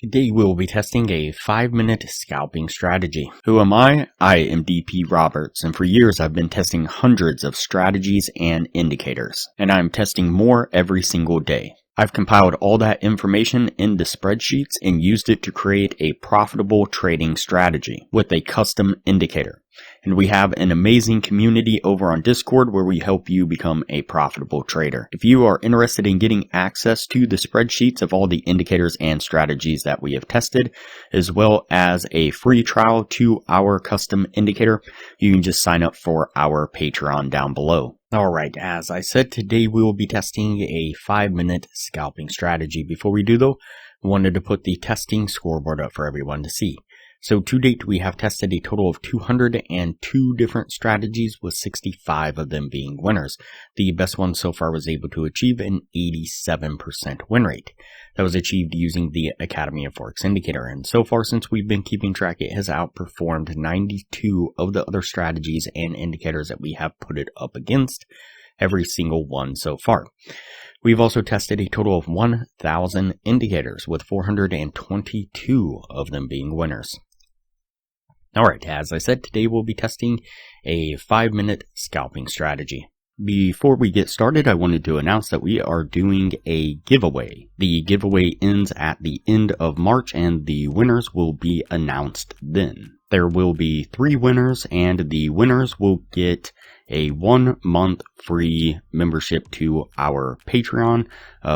Today we will be testing a 5-minute scalping strategy. Who am I? I am DP Roberts, and for years I've been testing hundreds of strategies and indicators, and I'm testing more every single day. I've compiled all that information into spreadsheets and used it to create a profitable trading strategy with a custom indicator. And we have an amazing community over on Discord where we help you become a profitable trader. If you are interested in getting access to the spreadsheets of all the indicators and strategies that we have tested, as well as a free trial to our custom indicator, you can just sign up for our Patreon down below. Alright, as I said, today we will be testing a 5-minute scalping strategy. Before we do though, I wanted to put the testing scoreboard up for everyone to see. So to date, we have tested a total of 202 different strategies, with 65 of them being winners. The best one so far was able to achieve an 87% win rate. That was achieved using the Academy of Forex indicator, and so far since we've been keeping track, it has outperformed 92 of the other strategies and indicators that we have put it up against, every single one so far. We've also tested a total of 1,000 indicators, with 422 of them being winners. Alright, as I said, today we'll be testing a 5-minute scalping strategy. Before we get started, I wanted to announce that we are doing a giveaway. The giveaway ends at the end of March, and the winners will be announced then. There will be 3 winners, and the winners will get a 1-month free membership to our Patreon,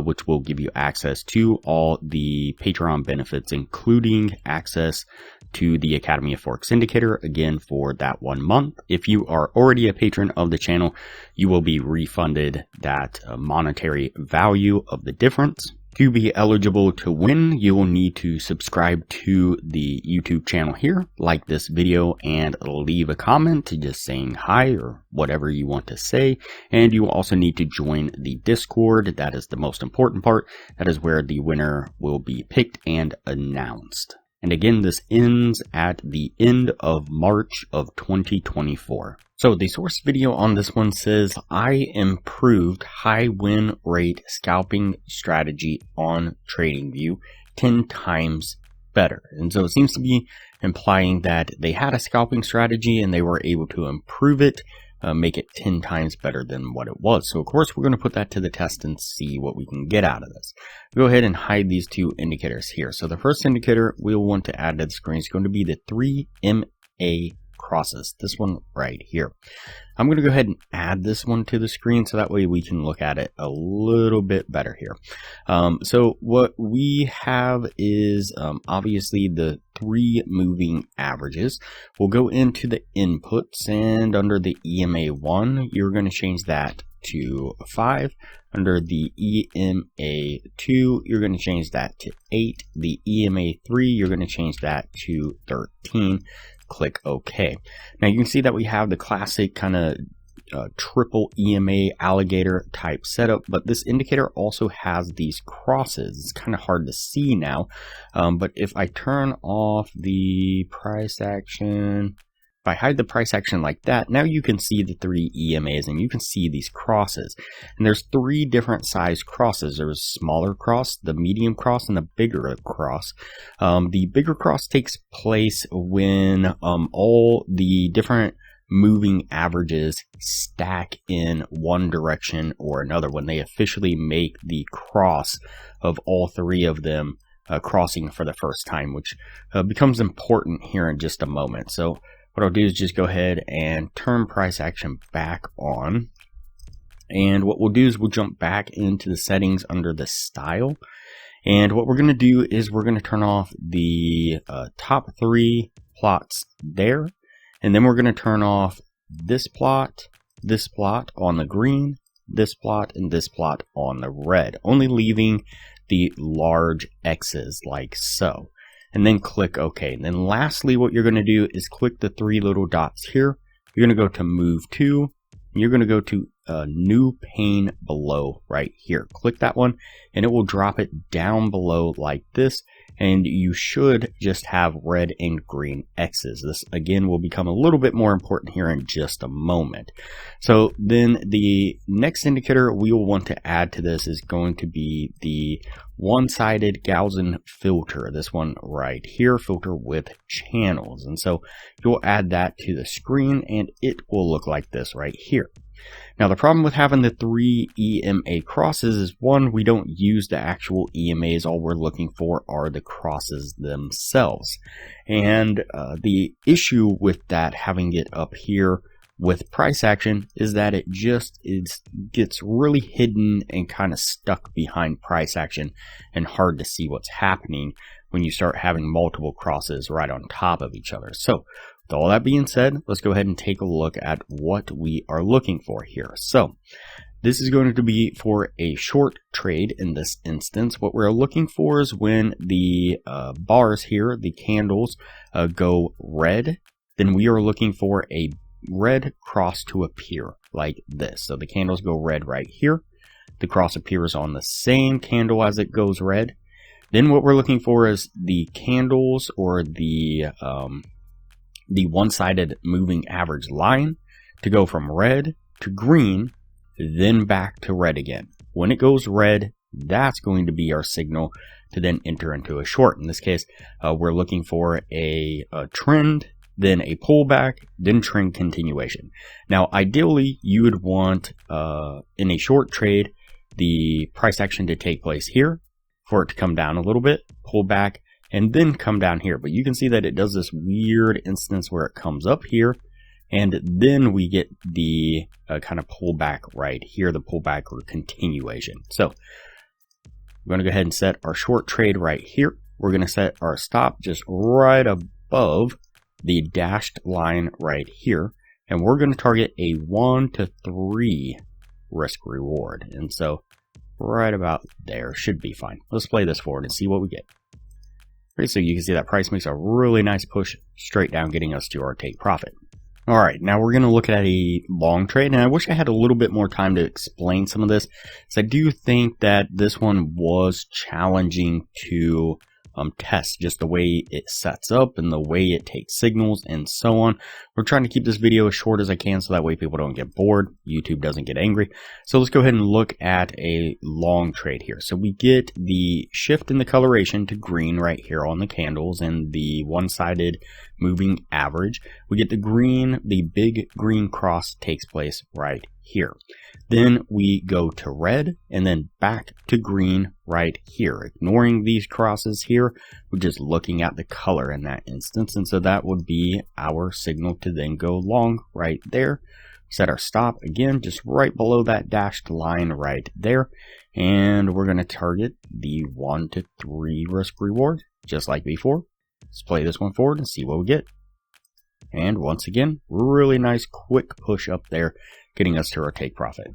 which will give you access to all the Patreon benefits, including access to the Academy of Forex indicator, again for that 1 month. If you are already a patron of the channel, you will be refunded that monetary value of the difference. To be eligible to win, you will need to subscribe to the YouTube channel here, like this video, and leave a comment just saying hi or whatever you want to say. And you will also need to join the Discord. That is the most important part. That is where the winner will be picked and announced. And again, this ends at the end of March of 2024. So the source video on this one says, I improved high win rate scalping strategy on TradingView 10 times better. And so it seems to be implying that they had a scalping strategy and they were able to improve it, make it 10 times better than what it was. So of course we're going to put that to the test and see what we can get out of this. Go ahead and hide these 2 indicators here. So the first indicator we'll want to add to the screen is going to be the 3 MA crosses, this one right here. I'm going to go ahead and add this one to the screen so that way we can look at it a little bit better here. So what we have is obviously the 3 moving averages. We'll go into the inputs, and under the EMA1 you're going to change that to 5. Under the EMA2 you're going to change that to 8. The EMA3 you're going to change that to 13. Click OK. Now you can see that we have the classic kind of triple EMA alligator type setup, but this indicator also has these crosses. It's kind of hard to see now, but if I turn off the price action, if I hide the price action like that, now you can see the 3 EMAs and you can see these crosses. And there's 3 different size crosses. There's a smaller cross, the medium cross, and the bigger cross. The bigger cross takes place when all the different moving averages stack in one direction or another, when they officially make the cross of all 3 of them crossing for the first time, which becomes important here in just a moment. So what I'll do is just go ahead and turn price action back on. And what we'll do is we'll jump back into the settings under the style. And what we're going to do is we're going to turn off the top 3 plots there. And then we're going to turn off this plot on the green, this plot, and this plot on the red, only leaving the large X's like so. And then click OK. And then lastly, what you're going to do is click the 3 little dots here. You're going to go to Move To. And you're going to go to New Pane Below right here. Click that one, and it will drop it down below like this. and you should just have red and green X's. This again will become a little bit more important here in just a moment. So then the next indicator we will want to add to this is going to be the one-sided Gaussian filter, this one right here, filter with channels. And so you'll add that to the screen and it will look like this right here. Now the problem with having the 3 EMA crosses is, one, we don't use the actual EMAs. All we're looking for are the crosses themselves. And the issue with that, having it up here with price action, is that it just gets really hidden and kind of stuck behind price action and hard to see what's happening when you start having multiple crosses right on top of each other. So with all that being said, let's go ahead and take a look at what we are looking for here. So this is going to be for a short trade in this instance. What we're looking for is when the bars here, the candles, go red, then we are looking for a red cross to appear like this. So the candles go red right here. The cross appears on the same candle as it goes red. Then what we're looking for is the candles, or the one-sided moving average line, to go from red to green, then back to red again. When it goes red, that's going to be our signal to then enter into a short. In this case, we're looking for a trend, then a pullback, then trend continuation. Now, ideally, you would want, in a short trade, the price action to take place here, for it to come down a little bit, pull back, and then come down here. But you can see that it does this weird instance where it comes up here, and then we get the kind of pullback right here, the pullback or continuation. So we're going to go ahead and set our short trade right here. We're going to set our stop just right above the dashed line right here, and we're going to target a 1 to 3 risk reward. And so right about there should be fine. Let's play this forward and see what we get. Okay, so you can see that price makes a really nice push straight down, getting us to our take profit. All right, now we're going to look at a long trade, and I wish I had a little bit more time to explain some of this, because I do think that this one was challenging to test, just the way it sets up and the way it takes signals and so on. We're trying to keep this video as short as I can so that way people don't get bored, YouTube doesn't get angry. So let's go ahead and look at a long trade here. So we get the shift in the coloration to green right here on the candles and the one-sided moving average. We get the green, the big green cross takes place right here. Then we go to red and then back to green right here, ignoring these crosses here. We're just looking at the color in that instance, and so that would be our signal to then go long right there. Set our stop again just right below that dashed line right there, and we're going to target the 1 to 3 risk reward just like before. Let's play this one forward and see what we get. And once again, really nice quick push up there, getting us to our take profit.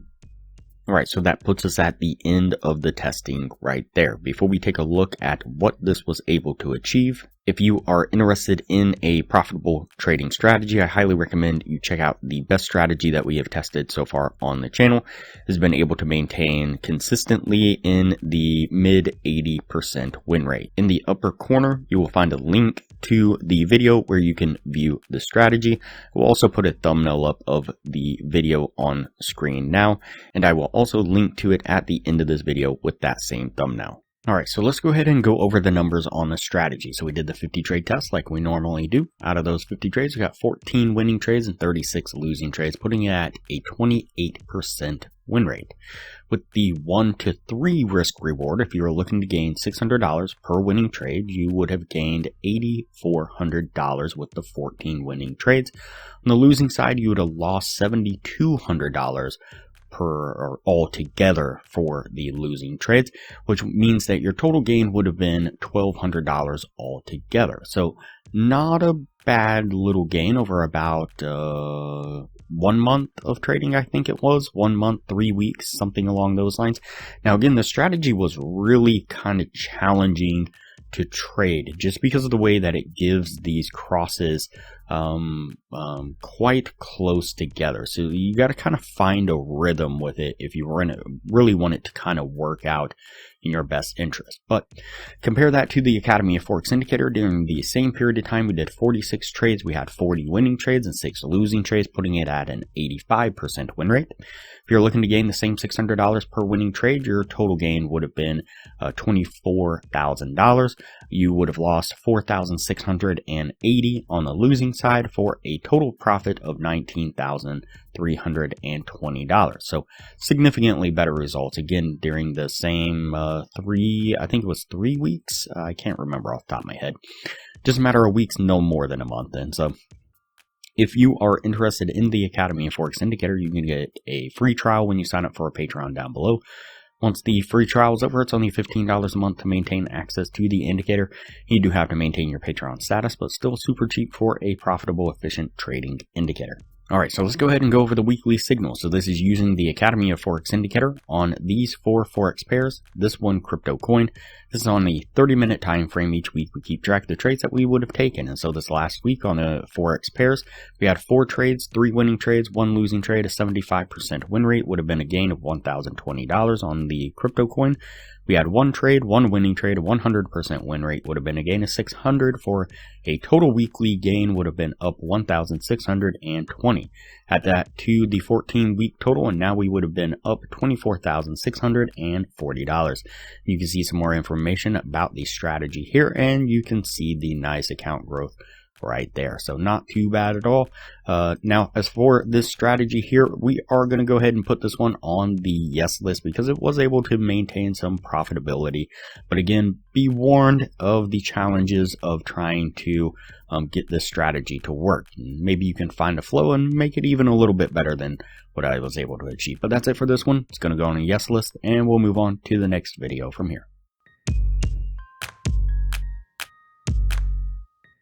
Alright, so that puts us at the end of the testing right there. Before we take a look at what this was able to achieve, if you are interested in a profitable trading strategy, I highly recommend you check out the best strategy that we have tested so far on the channel. It has been able to maintain consistently in the mid 80% win rate. In the upper corner, you will find a link to the video where you can view the strategy. We'll also put a thumbnail up of the video on screen now, and I will also link to it at the end of this video with that same thumbnail. Alright, so let's go ahead and go over the numbers on the strategy. So we did the 50 trade test like we normally do. Out of those 50 trades, we got 14 winning trades and 36 losing trades, putting it at a 28% win rate. With the 1 to 3 risk reward, if you were looking to gain $600 per winning trade, you would have gained $8,400 with the 14 winning trades. On the losing side, you would have lost $7,200 or altogether for the losing trades, which means that your total gain would have been $1,200 altogether. So not a bad little gain over about 1 month of trading, I think it was. 1 month, 3 weeks, something along those lines. Now again, the strategy was really kind of challenging to trade just because of the way that it gives these crosses quite close together. So you got to kind of find a rhythm with it if you really want it to kind of work out in your best interest. But compare that to the Academy of Forex indicator. During the same period of time, we did 46 trades. We had 40 winning trades and 6 losing trades, putting it at an 85% win rate. If you're looking to gain the same $600 per winning trade, your total gain would have been $24,000. You would have lost $4,680 on the losing side for a total profit of $19,320. So significantly better results again during the same I think it was 3 weeks. I can't remember off the top of my head. Just a matter of weeks, no more than a month. And so if you are interested in the Academy of Forex Indicator, you can get a free trial when you sign up for our Patreon down below. Once the free trial is over, it's only $15 a month to maintain access to the indicator. You do have to maintain your Patreon status, but still super cheap for a profitable, efficient trading indicator. Alright, so let's go ahead and go over the weekly signal. So this is using the Academy of Forex indicator on these 4 Forex pairs. This one crypto coin. This is on the 30-minute time frame. Each week we keep track of the trades that we would have taken. And so this last week on the Forex pairs, we had 4 trades, 3 winning trades, 1 losing trade. A 75% win rate would have been a gain of $1,020 on the crypto coin. We had 1 trade, 1 winning trade, a 100% win rate would have been a gain of $600 for a total weekly gain would have been up $1,620. Add that to the 14-week total, and now we would have been up $24,640. You can see some more information about the strategy here, and you can see the nice account growth right there. So not too bad at all. Now, as for this strategy here, we are going to go ahead and put this one on the yes list because it was able to maintain some profitability. But again, be warned of the challenges of trying to get this strategy to work. Maybe you can find a flow and make it even a little bit better than what I was able to achieve. But that's it for this one. It's going to go on a yes list, and we'll move on to the next video from here.